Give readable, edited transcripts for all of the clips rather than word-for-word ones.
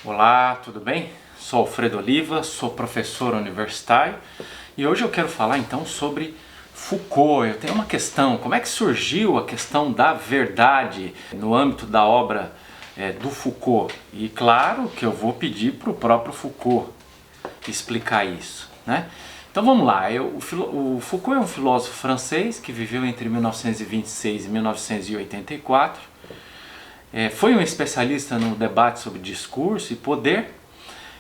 Olá, tudo bem? Sou Alfredo Oliva, sou professor universitário e hoje eu quero falar então sobre Foucault. Eu tenho uma questão, como é que surgiu a questão da verdade no âmbito da obra do Foucault? E claro que eu vou pedir para o próprio Foucault explicar isso, né? Então vamos lá, o Foucault é um filósofo francês que viveu entre 1926 e 1984. Foi um especialista no debate sobre discurso e poder,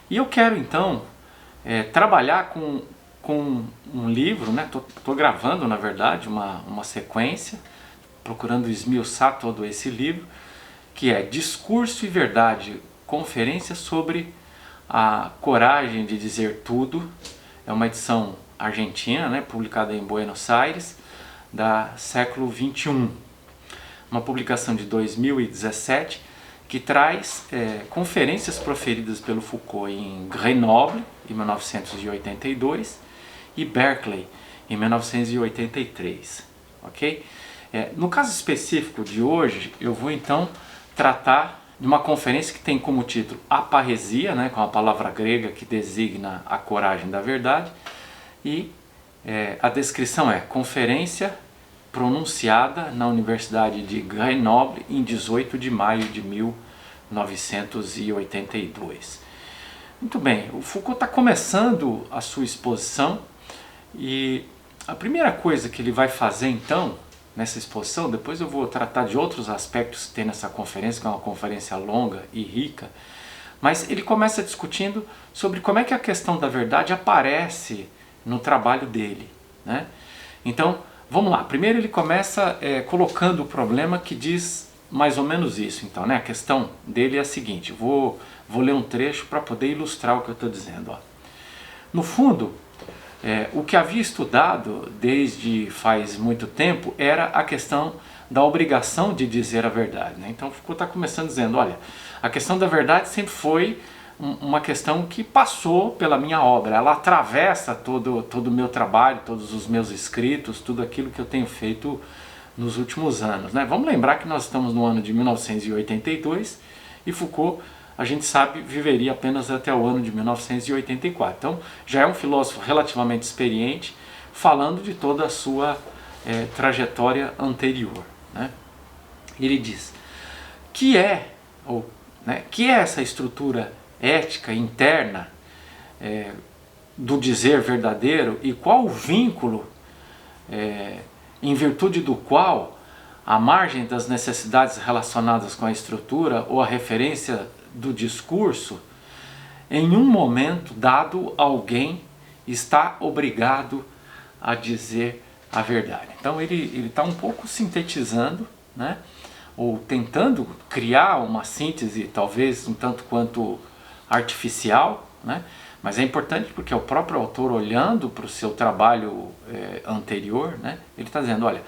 e eu quero então trabalhar com um livro, né? Tô gravando na verdade uma sequência, procurando esmiuçar todo esse livro, que é Discurso e Verdade, Conferência sobre a Coragem de Dizer Tudo. É uma edição argentina, né? Publicada em Buenos Aires, da século XXI. Uma publicação de 2017 que traz conferências proferidas pelo Foucault em Grenoble, em 1982, e Berkeley, em 1983. Ok? No caso específico de hoje, eu vou então tratar de uma conferência que tem como título A Parresia, né, com a palavra grega que designa a coragem da verdade, e a descrição é Conferência pronunciada na Universidade de Grenoble em 18 de maio de 1982. Muito bem, o Foucault está começando a sua exposição e a primeira coisa que ele vai fazer então nessa exposição, depois eu vou tratar de outros aspectos que tem nessa conferência, que é uma conferência longa e rica, mas ele começa discutindo sobre como é que a questão da verdade aparece no trabalho dele, né? Então, vamos lá, primeiro ele começa colocando o problema que diz mais ou menos isso, então, né? A questão dele é a seguinte, vou ler um trecho para poder ilustrar o que eu estou dizendo. Ó. No fundo, o que havia estudado desde faz muito tempo era a questão da obrigação de dizer a verdade, né? Então Foucault está começando dizendo, olha, a questão da verdade sempre foi uma questão que passou pela minha obra, ela atravessa todo o meu trabalho, todos os meus escritos, tudo aquilo que eu tenho feito nos últimos anos, né? Vamos lembrar que nós estamos no ano de 1982 e Foucault, a gente sabe, viveria apenas até o ano de 1984. Então já é um filósofo relativamente experiente, falando de toda a sua trajetória anterior, né? Ele diz que que é essa estrutura ética interna do dizer verdadeiro e qual o vínculo em virtude do qual, à margem das necessidades relacionadas com a estrutura ou a referência do discurso, em um momento dado alguém está obrigado a dizer a verdade. Então ele está um pouco sintetizando, né? Ou tentando criar uma síntese talvez um tanto quanto artificial, né? Mas é importante porque o próprio autor, olhando para o seu trabalho anterior, né? Ele está dizendo, olha,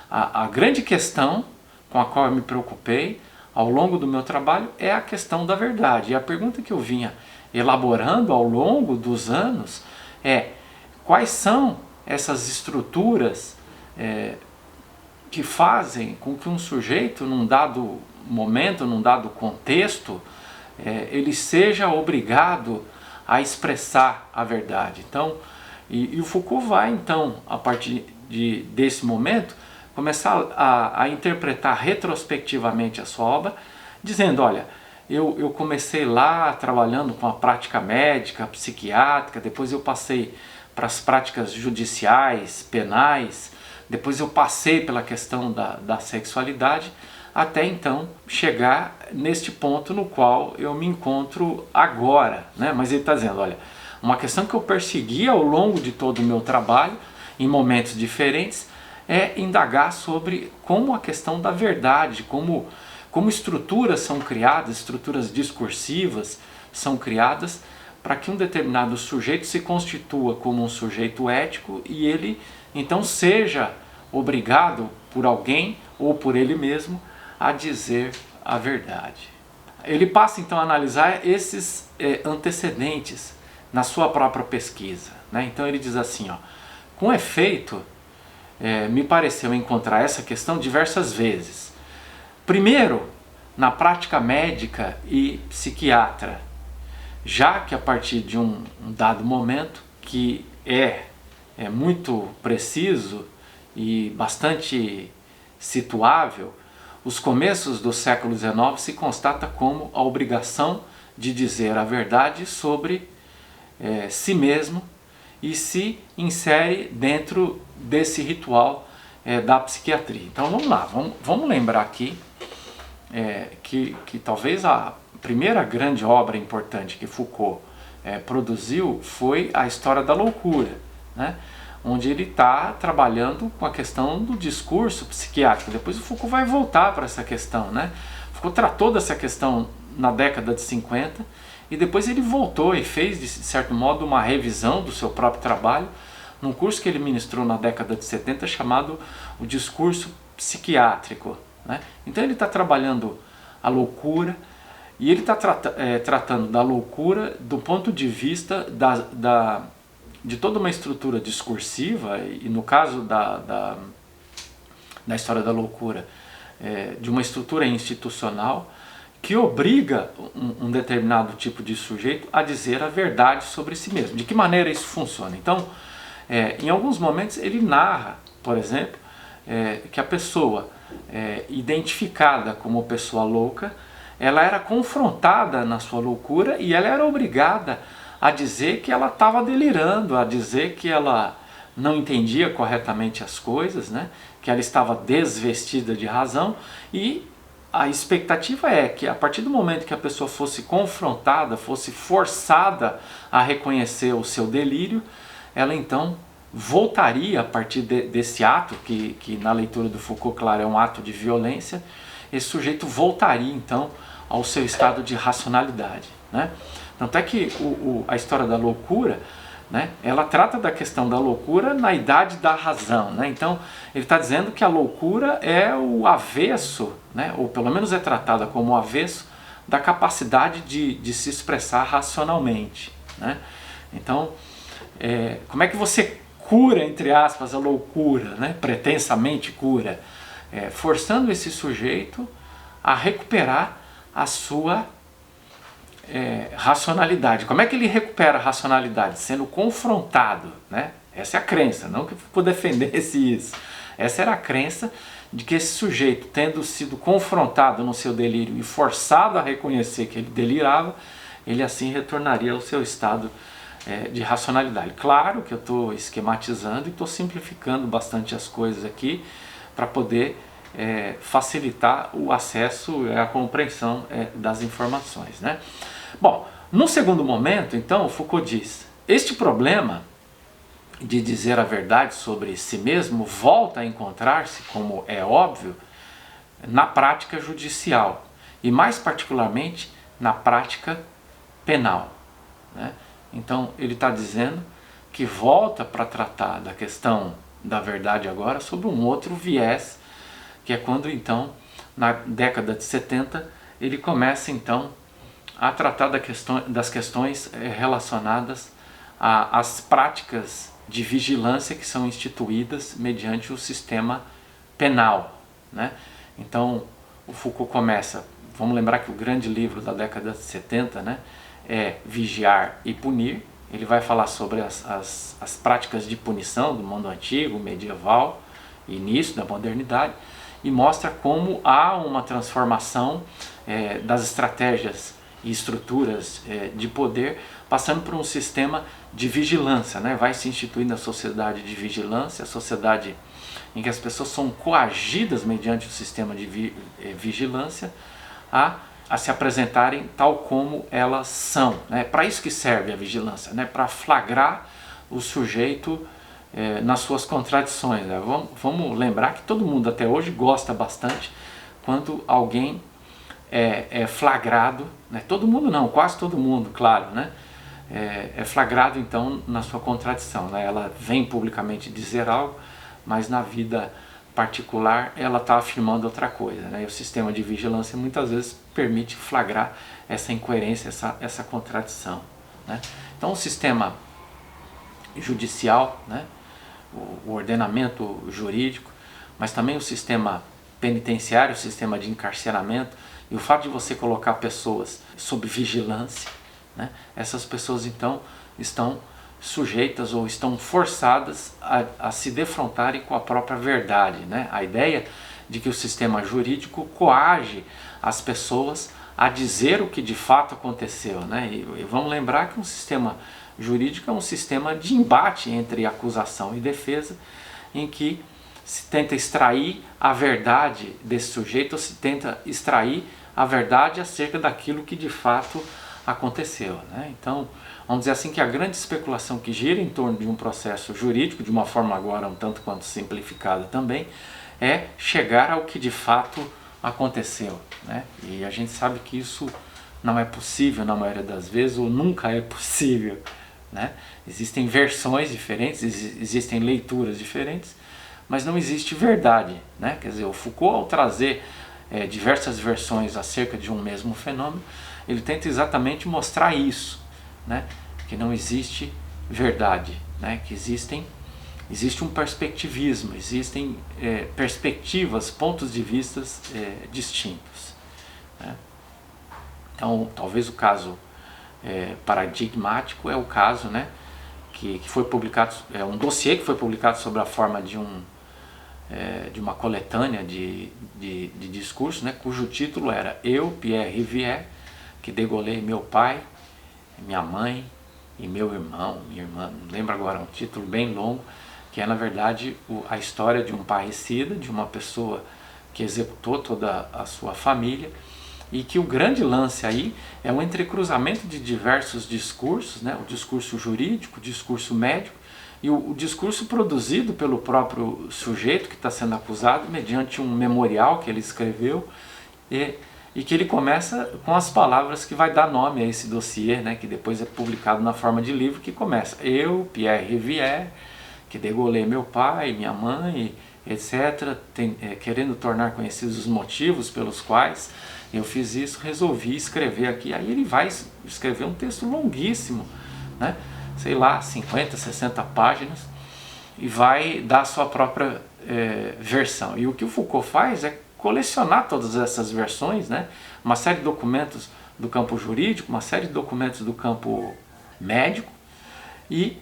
a grande questão com a qual eu me preocupei ao longo do meu trabalho é a questão da verdade. E a pergunta que eu vinha elaborando ao longo dos anos é quais são essas estruturas que fazem com que um sujeito, num dado momento, num dado contexto, ele seja obrigado a expressar a verdade. Então, e o Foucault vai então, a partir desse momento, começar a interpretar retrospectivamente a sua obra, dizendo, olha, eu comecei lá trabalhando com a prática médica, psiquiátrica, depois eu passei para as práticas judiciais, penais, depois eu passei pela questão da sexualidade, até então chegar neste ponto no qual eu me encontro agora, né? Mas ele está dizendo, olha, uma questão que eu persegui ao longo de todo o meu trabalho, em momentos diferentes, é indagar sobre como a questão da verdade, como estruturas são criadas, estruturas discursivas são criadas para que um determinado sujeito se constitua como um sujeito ético e ele então seja obrigado por alguém ou por ele mesmo a dizer a verdade. Ele passa então a analisar esses antecedentes na sua própria pesquisa, né? Então ele diz assim, ó, com efeito, me pareceu encontrar essa questão diversas vezes. Primeiro, na prática médica e psiquiatra, já que a partir de um dado momento, que é muito preciso e bastante situável, os começos do século XIX se constata como a obrigação de dizer a verdade sobre si mesmo e se insere dentro desse ritual da psiquiatria. Então vamos lá, vamos lembrar aqui que talvez a primeira grande obra importante que Foucault produziu foi A História da Loucura, né? Onde ele está trabalhando com a questão do discurso psiquiátrico. Depois o Foucault vai voltar para essa questão, né? Foucault tratou dessa questão na década de 50 e depois ele voltou e fez, de certo modo, uma revisão do seu próprio trabalho num curso que ele ministrou na década de 70 chamado O Discurso Psiquiátrico, né? Então ele está trabalhando a loucura e ele está tratando da loucura do ponto de vista de toda uma estrutura discursiva, e no caso da História da Loucura, de uma estrutura institucional que obriga um determinado tipo de sujeito a dizer a verdade sobre si mesmo. De que maneira isso funciona? Então, em alguns momentos ele narra, por exemplo, que a pessoa identificada como pessoa louca, ela era confrontada na sua loucura e ela era obrigada a dizer que ela estava delirando, a dizer que ela não entendia corretamente as coisas, né? Que ela estava desvestida de razão, e a expectativa é que a partir do momento que a pessoa fosse confrontada, fosse forçada a reconhecer o seu delírio, ela então voltaria a partir desse ato, que na leitura do Foucault, claro, é um ato de violência, esse sujeito voltaria então ao seu estado de racionalidade, né? Tanto é que a História da Loucura, né, ela trata da questão da loucura na idade da razão, né? Então ele está dizendo que a loucura é o avesso, né, ou pelo menos é tratada como o avesso da capacidade de se expressar racionalmente, né? Então, como é que você cura, entre aspas, a loucura, né? Pretensamente cura, forçando esse sujeito a recuperar a sua racionalidade. Como é que ele recupera a racionalidade? Sendo confrontado, né? Essa é a crença, não que eu defendesse isso. Essa era a crença de que esse sujeito, tendo sido confrontado no seu delírio e forçado a reconhecer que ele delirava, ele assim retornaria ao seu estado de racionalidade. Claro que eu estou esquematizando e estou simplificando bastante as coisas aqui para poder facilitar o acesso e a compreensão das informações, né? Bom, no segundo momento, então, Foucault diz: este problema de dizer a verdade sobre si mesmo volta a encontrar-se, como é óbvio, na prática judicial e mais particularmente na prática penal, né? Então ele está dizendo que volta para tratar da questão da verdade agora sob um outro viés, que é quando então, na década de 70, ele começa então a tratar das questões relacionadas às práticas de vigilância que são instituídas mediante o sistema penal, né? Então o Foucault começa, vamos lembrar que o grande livro da década de 70, né, é Vigiar e Punir. Ele vai falar sobre as práticas de punição do mundo antigo, medieval, início da modernidade, e mostra como há uma transformação das estratégias e estruturas de poder, passando por um sistema de vigilância, né? Vai se instituindo a sociedade de vigilância, a sociedade em que as pessoas são coagidas mediante o sistema de vigilância a se apresentarem tal como elas são, né? Para isso que serve a vigilância, né? Para flagrar o sujeito nas suas contradições, né? Vamos lembrar que todo mundo até hoje gosta bastante quando alguém é flagrado, né? Todo mundo não, quase todo mundo, claro, né? É flagrado então na sua contradição, né? Ela vem publicamente dizer algo, mas na vida particular ela está afirmando outra coisa, né? E o sistema de vigilância muitas vezes permite flagrar essa incoerência, essa contradição, né? Então o sistema judicial, né? O ordenamento jurídico, mas também o sistema penitenciário, o sistema de encarceramento, e o fato de você colocar pessoas sob vigilância, né? Essas pessoas então estão sujeitas ou estão forçadas a se defrontarem com a própria verdade, né? A ideia de que o sistema jurídico coage as pessoas a dizer o que de fato aconteceu, né? E vamos lembrar que um sistema jurídico é um sistema de embate entre acusação e defesa, em que se tenta extrair a verdade desse sujeito, ou se tenta extrair a verdade acerca daquilo que de fato aconteceu, né? Então, vamos dizer assim que a grande especulação que gira em torno de um processo jurídico, de uma forma agora um tanto quanto simplificada também, é chegar ao que de fato aconteceu, né? E a gente sabe que isso não é possível na maioria das vezes, ou nunca é possível, né? Existem versões diferentes, existem leituras diferentes, mas não existe verdade, né? Quer dizer, o Foucault, ao trazer diversas versões acerca de um mesmo fenômeno, ele tenta exatamente mostrar isso, né? Que não existe verdade, né? Que existe um perspectivismo, existem perspectivas, pontos de vista distintos, né? Então, talvez o caso paradigmático é o caso, né, que foi publicado, um dossiê que foi publicado sobre a forma de uma coletânea de discursos, né, cujo título era Eu, Pierre Rivière, que degolei meu pai, minha mãe e meu irmão, minha irmã, não lembro agora, um título bem longo, que é na verdade a história de um parricida, de uma pessoa que executou toda a sua família, e que o grande lance aí é o entrecruzamento de diversos discursos, né? O discurso jurídico, o discurso médico e o discurso produzido pelo próprio sujeito que está sendo acusado mediante um memorial que ele escreveu, e que ele começa com as palavras que vai dar nome a esse dossiê, né? Que depois é publicado na forma de livro, que começa: Eu, Pierre Rivière, que degolei meu pai, minha mãe, etc., querendo tornar conhecidos os motivos pelos quais eu fiz isso, resolvi escrever aqui. Aí ele vai escrever um texto longuíssimo, né? Sei lá, 50, 60 páginas, e vai dar a sua própria versão. E o que o Foucault faz é colecionar todas essas versões, né? Uma série de documentos do campo jurídico, uma série de documentos do campo médico, e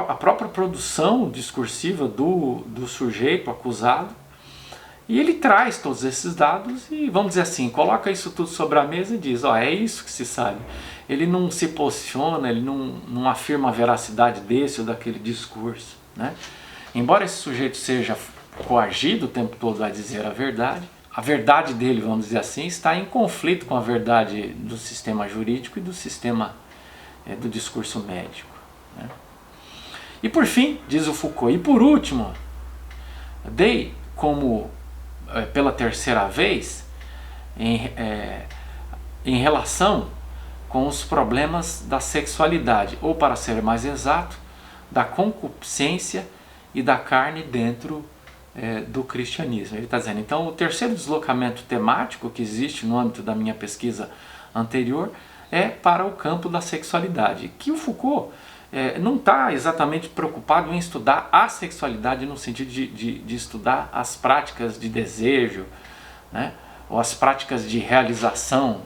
a própria produção discursiva do sujeito acusado. E ele traz todos esses dados e, vamos dizer assim, coloca isso tudo sobre a mesa e diz: ó, é isso que se sabe. Ele não se posiciona, ele não afirma a veracidade desse ou daquele discurso, né? Embora esse sujeito seja coagido o tempo todo a dizer a verdade dele, vamos dizer assim, está em conflito com a verdade do sistema jurídico e do sistema do discurso médico, né? E por fim, diz o Foucault, e por último, dei como pela terceira vez em relação com os problemas da sexualidade, ou para ser mais exato, da concupiscência e da carne dentro do cristianismo. Ele está dizendo, então, o terceiro deslocamento temático que existe no âmbito da minha pesquisa anterior é para o campo da sexualidade, que o Foucault não está exatamente preocupado em estudar a sexualidade no sentido de estudar as práticas de desejo, né? Ou as práticas de realização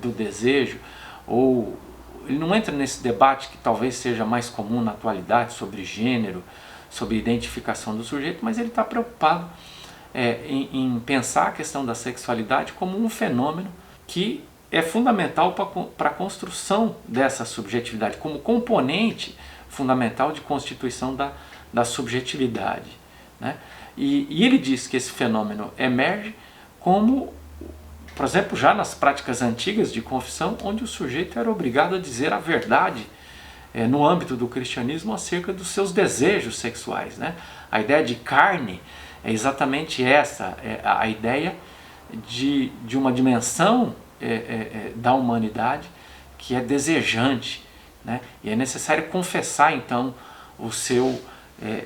do desejo, ou ele não entra nesse debate que talvez seja mais comum na atualidade sobre gênero, sobre identificação do sujeito, mas ele está preocupado em pensar a questão da sexualidade como um fenômeno que é fundamental para a construção dessa subjetividade, como componente fundamental de constituição da subjetividade, né? E ele diz que esse fenômeno emerge como, por exemplo, já nas práticas antigas de confissão, onde o sujeito era obrigado a dizer a verdade no âmbito do cristianismo acerca dos seus desejos sexuais, né? A ideia de carne é exatamente essa, a ideia de uma dimensão da humanidade que é desejante, né? E é necessário confessar então o seu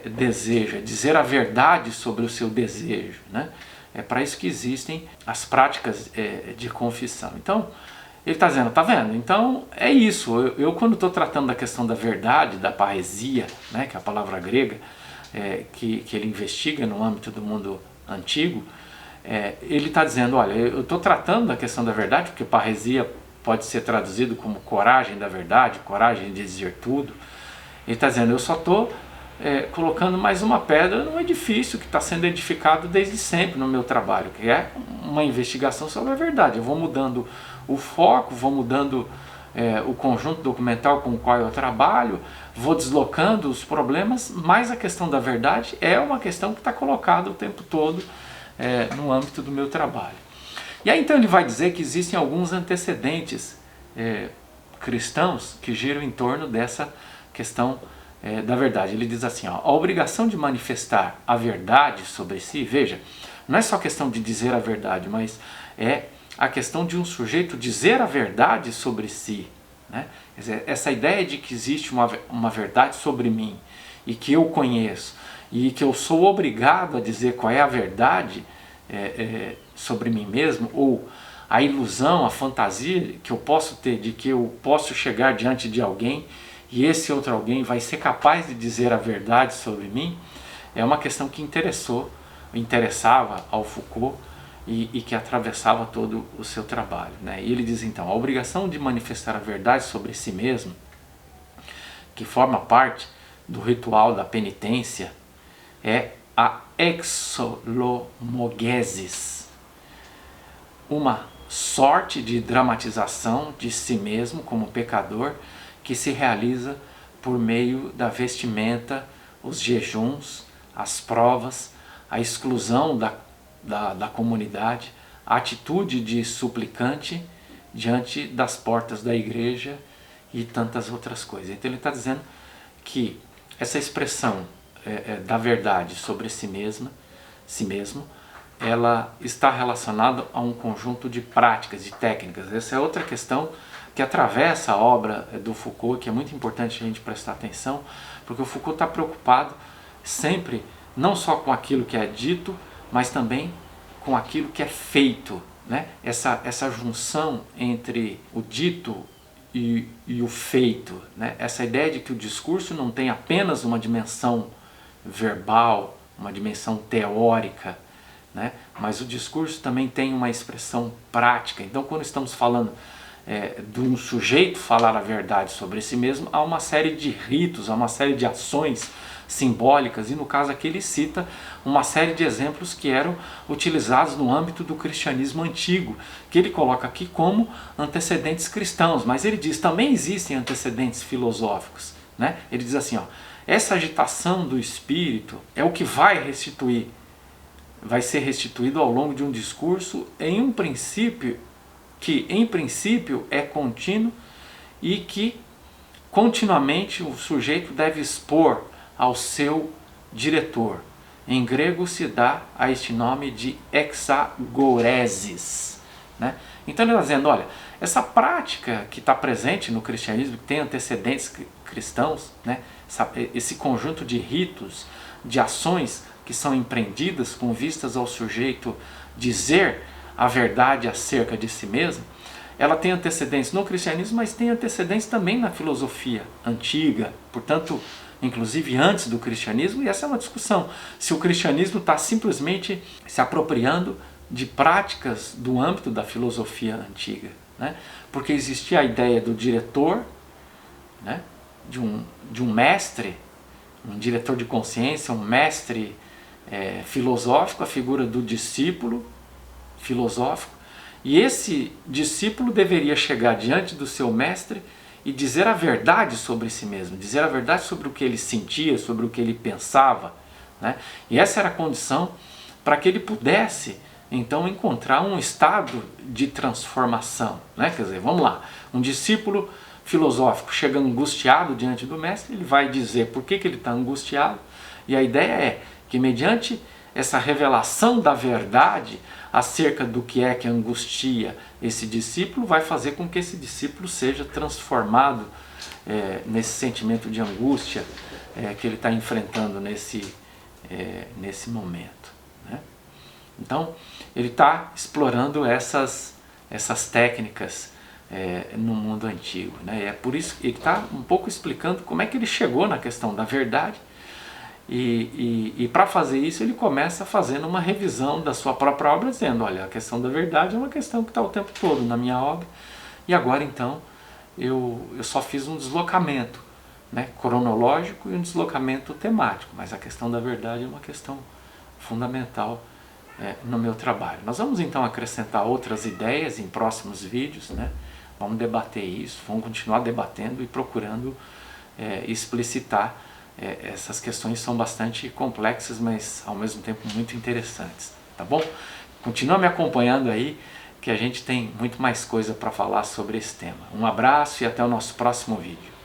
desejo, dizer a verdade sobre o seu desejo, né? É para isso que existem as práticas de confissão. Então, ele está dizendo, tá vendo? Então é isso, eu quando estou tratando da questão da verdade, da parresia, né, que é a palavra grega, que ele investiga no âmbito do mundo antigo, ele está dizendo, olha, eu estou tratando da questão da verdade, porque parresia pode ser traduzido como coragem da verdade, coragem de dizer tudo. Ele está dizendo, eu só estou colocando mais uma pedra num edifício que está sendo edificado desde sempre no meu trabalho, que é uma investigação sobre a verdade. Eu vou mudando o foco, vou mudando o conjunto documental com o qual eu trabalho, vou deslocando os problemas, mas a questão da verdade é uma questão que está colocada o tempo todo no âmbito do meu trabalho. E aí então ele vai dizer que existem alguns antecedentes cristãos que giram em torno dessa questão da verdade. Ele diz assim, ó, a obrigação de manifestar a verdade sobre si, veja, não é só questão de dizer a verdade, mas é a questão de um sujeito dizer a verdade sobre si, né? Quer dizer, essa ideia de que existe uma verdade sobre mim e que eu conheço e que eu sou obrigado a dizer qual é a verdade sobre mim mesmo, ou a ilusão, a fantasia que eu posso ter de que eu posso chegar diante de alguém e esse outro alguém vai ser capaz de dizer a verdade sobre mim, é uma questão que interessava ao Foucault e que atravessava todo o seu trabalho, né? E ele diz então, a obrigação de manifestar a verdade sobre si mesmo, que forma parte do ritual da penitência, é a exolomogesis, uma sorte de dramatização de si mesmo como pecador, que se realiza por meio da vestimenta, os jejuns, as provas, a exclusão da comunidade, a atitude de suplicante diante das portas da igreja e tantas outras coisas. Então ele está dizendo que essa expressão da verdade sobre si mesmo, ela está relacionada a um conjunto de práticas, de técnicas. Essa é outra questão que atravessa a obra do Foucault, que é muito importante a gente prestar atenção, porque o Foucault está preocupado sempre não só com aquilo que é dito, mas também com aquilo que é feito, né? Essa junção entre o dito e o feito, né? Essa ideia de que o discurso não tem apenas uma dimensão verbal, uma dimensão teórica, né? Mas o discurso também tem uma expressão prática. Então, quando estamos falando de um sujeito falar a verdade sobre si mesmo, há uma série de ritos, há uma série de ações simbólicas, e no caso aqui ele cita uma série de exemplos que eram utilizados no âmbito do cristianismo antigo, que ele coloca aqui como antecedentes cristãos, mas ele diz também existem antecedentes filosóficos, né? Ele diz assim, ó, essa agitação do espírito é o que vai ser restituído ao longo de um discurso em um princípio que em princípio é contínuo e que continuamente o sujeito deve expor ao seu diretor. Em grego se dá a este nome de exagoresis, né? Então ele está dizendo, olha, essa prática que está presente no cristianismo, que tem antecedentes cristãos, né? Esse conjunto de ritos, de ações que são empreendidas com vistas ao sujeito dizer a verdade acerca de si mesmo, ela tem antecedentes no cristianismo, mas tem antecedentes também na filosofia antiga, portanto, inclusive antes do cristianismo, e essa é uma discussão, se o cristianismo está simplesmente se apropriando de práticas do âmbito da filosofia antiga, né? Porque existia a ideia do diretor, né? de um mestre, um diretor de consciência, um mestre filosófico, a figura do discípulo filosófico, e esse discípulo deveria chegar diante do seu mestre e dizer a verdade sobre si mesmo, dizer a verdade sobre o que ele sentia, sobre o que ele pensava, né? E essa era a condição para que ele pudesse então encontrar um estado de transformação, né? Quer dizer, vamos lá, um discípulo filosófico chega angustiado diante do mestre, ele vai dizer por que ele está angustiado, e a ideia é que mediante essa revelação da verdade acerca do que é que angustia esse discípulo, vai fazer com que esse discípulo seja transformado nesse sentimento de angústia que ele está enfrentando nesse momento, né? Então, ele está explorando essas técnicas no mundo antigo, né? É por isso que ele está um pouco explicando como é que ele chegou na questão da verdade. E para fazer isso ele começa fazendo uma revisão da sua própria obra, dizendo, olha, a questão da verdade é uma questão que está o tempo todo na minha obra, E agora então eu só fiz um deslocamento, né, cronológico e um deslocamento temático, mas a questão da verdade é uma questão fundamental no meu trabalho. Nós vamos então acrescentar outras ideias em próximos vídeos, né? Vamos debater isso, vamos continuar debatendo e procurando explicitar essas questões. São bastante complexas, mas ao mesmo tempo muito interessantes, tá bom? Continua me acompanhando aí, que a gente tem muito mais coisa para falar sobre esse tema. Um abraço e até o nosso próximo vídeo.